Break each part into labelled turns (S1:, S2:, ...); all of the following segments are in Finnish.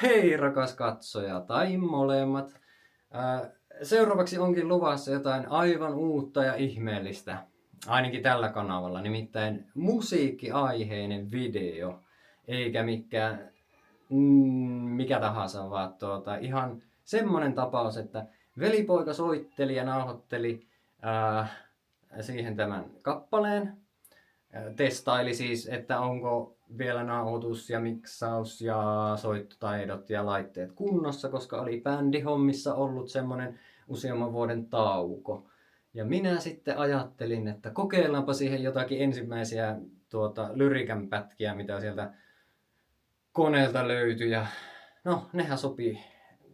S1: Hei rakas katsoja, tai molemmat. Seuraavaksi onkin luvassa jotain aivan uutta ja ihmeellistä. Ainakin tällä kanavalla, nimittäin musiikkiaiheinen video. Eikä mikä tahansa, vaan ihan semmonen tapaus, että velipoika soitteli ja nauhoitteli siihen tämän kappaleen. Testaili siis, että onko vielä nauhoitus ja miksaus ja soittotaidot ja laitteet kunnossa, koska oli bändihommissa ollut semmonen useamman vuoden tauko. Ja minä sitten ajattelin, että kokeillaanpa siihen jotakin ensimmäisiä lyrikan pätkiä, mitä sieltä koneelta löytyi. Ja no, nehän sopii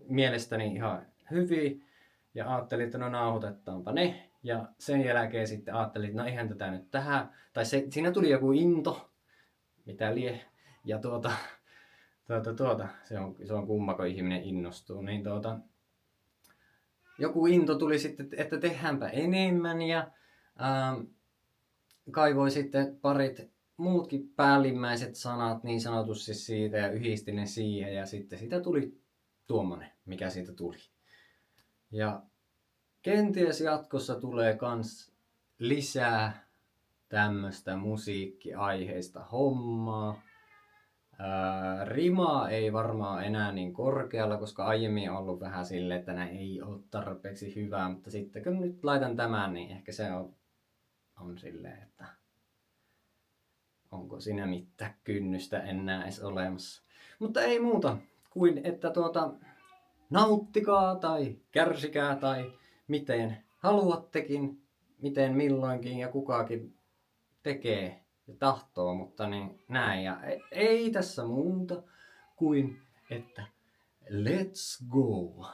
S1: mielestäni ihan hyvin. Ja ajattelin, että no nauhoitetaanpa ne. Ja sen jälkeen sitten ajattelin, että no eihän tätä nyt tähän. Tai siinä tuli joku into. Mitä lie. Ja se on kumma, kun ihminen innostuu. Niin joku into tuli sitten, että tehdäänpä enemmän. Ja kaivoi sitten parit muutkin päällimmäiset sanat niin sanotusti siitä ja yhdistin ne siihen. Ja sitten siitä tuli tuommoinen, mikä siitä tuli. Ja kenties jatkossa tulee kans lisää tämmöstä musiikkiaiheista hommaa. Rima ei varmaan enää niin korkealla, koska aiemmin on ollut vähän silleen, että näin ei ole tarpeeksi hyvää. Mutta sitten kun nyt laitan tämän, niin ehkä se on silleen, että onko siinä mitään kynnystä enää edes olemassa. Mutta ei muuta kuin, että nauttikaa tai kärsikää tai miten haluattekin, miten milloinkin ja kukakin tekee ja tahtoo, mutta niin näin. Ja ei tässä muuta kuin, että let's go!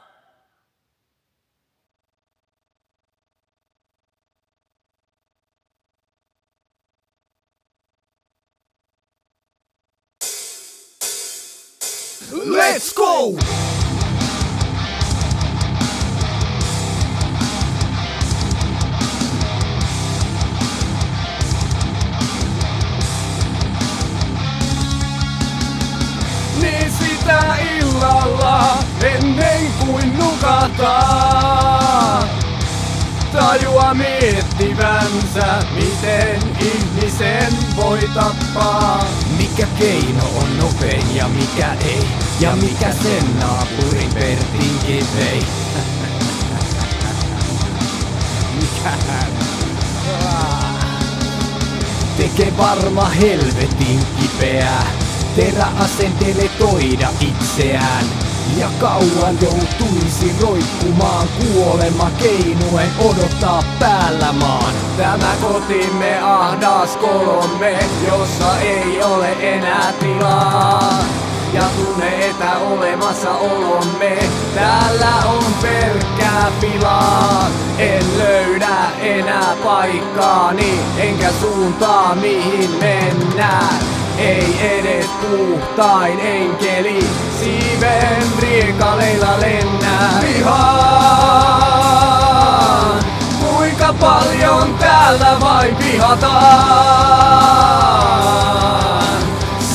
S2: Let's go! Niin sitä illalla ennen kuin nukataan. Tajua miettivänsä, miten ihmisen voi tappaa. Mikä keino on nopein ja mikä ei, ja mikä sen naapurin Pertinkin vei. Mikähän? Tekee varma helvetin kipeää, teräasenteelle toida itseään. Ja kauan joutuisi roikkumaan kuolema keinuen odottaa päällä maan. Tämä kotimme ahdas kolme, jossa ei ole enää tilaa. Ja tunne etäolemassaolomme, täällä on pelkkää pilaa. En löydä enää paikkaani, enkä suuntaa mihin mennään. Ei edes puhtain enkeli, siiven riekaleilla lennää. Vihaan, kuinka paljon täällä vain vihataan.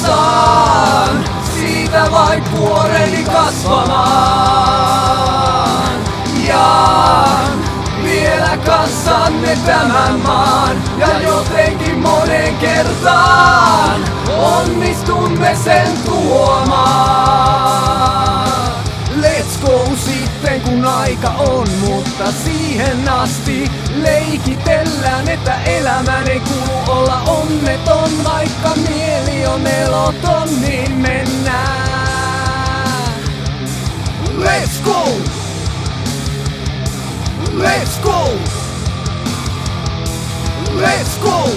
S2: Saan siitä vain kuoreni kasvamaan. Jaan vielä kanssanne tämän maan, ja jotenkin monen kertaan onnistumme sen tuomaan. Let's go sitten kun aika on, mutta siihen asti leikitellään, että elämän ei kuulu olla onneton. Vaikka mieli on eloton, niin mennään. Let's go! Let's go! Let's go!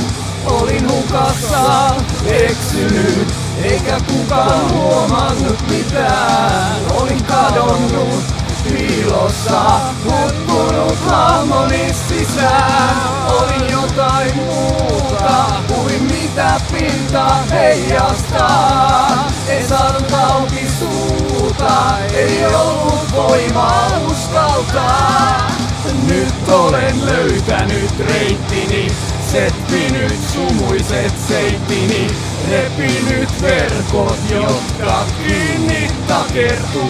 S2: Olin hukassa, eksynyt, eikä kukaan huomannut mitään. Olin kadonnut piilossa, hukkunut hahmoni sisään. Olin jotain muuta kuin mitä pinta heijastaa. Ei saanut auki suuta, ei ollut voimaa uskaltaa. Nyt olen löytänyt reittini Sumuiset vinyt, sumuiset seittini, repinyt verkot, jotka kiinni takertui.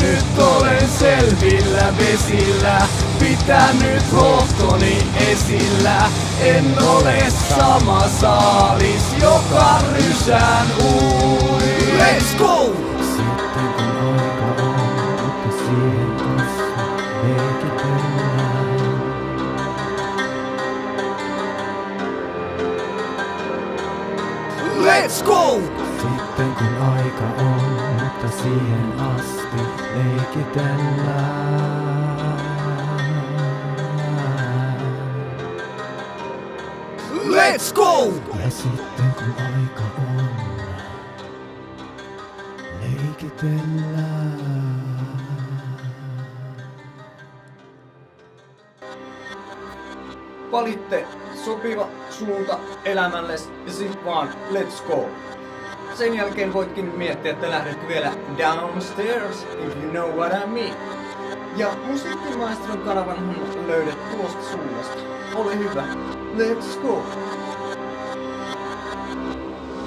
S2: Nyt olen selvillä vesillä, pitänyt rohtoni esillä. En ole sama saalis, joka rysään ui. Let's go!
S3: Sitten kun aika on, mutta siihen asti leikitellään.
S2: Let's go!
S3: Sitten kun aika on, mutta siihen asti leikitellään.
S2: Let's go!
S3: Ja sitten kun aika on, leikitellään.
S4: Valitte sopiva suunta elämälles ja sit vaan let's go. Sen jälkeen voitkin miettiä, että lähdetkö vielä downstairs, if you know what I mean. Ja Musiikkimaestron kanavan löydät tuosta suunnasta. Ole hyvä, let's go!